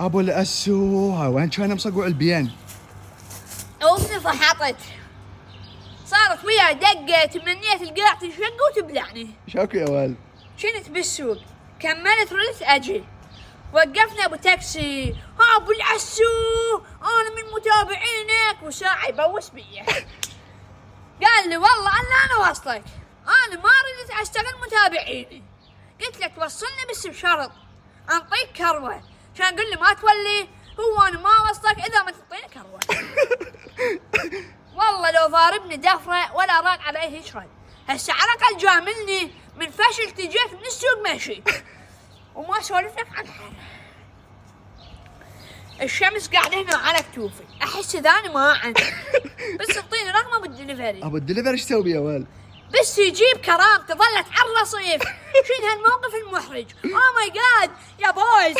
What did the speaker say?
ابو الاسوها وين كان مصقوع البيان؟ امي فحطت، صارت وياي دقة، تمنيت القاع تنشق وتبلعني. شاكو يا ولد؟ كنت بالسوق، كملت رحت اجي، وقفنا ابو تاكسي. ابو العسو انا من متابعينك، وساعة يبوس بيه. قال لي والله انا وصلك، انا ما ردت اشتغل متابعيني. قلت له توصلني بس بشرط انطيك كروه. كان قال لي ما تولي، هو انا ما وصلك اذا ما تعطيني كروه. والله لو ضاربني دفره ولا راق عليه يشرد. هسه على الاقل جاملني من فشلتي، جيت من السوق ماشي وما سولف لك عن حاجه. الشمس قاعده هنا على كتوفي، احس اذا انا ما عندي بس اعطيني رقمه بالدليفري. ابو الدليفري ايش تسوي يا ولد؟ بس يجيب كرامته، ظلت على الرصيف. شنو هالموقف المحرج؟ اوه ماي جاد يا بويز.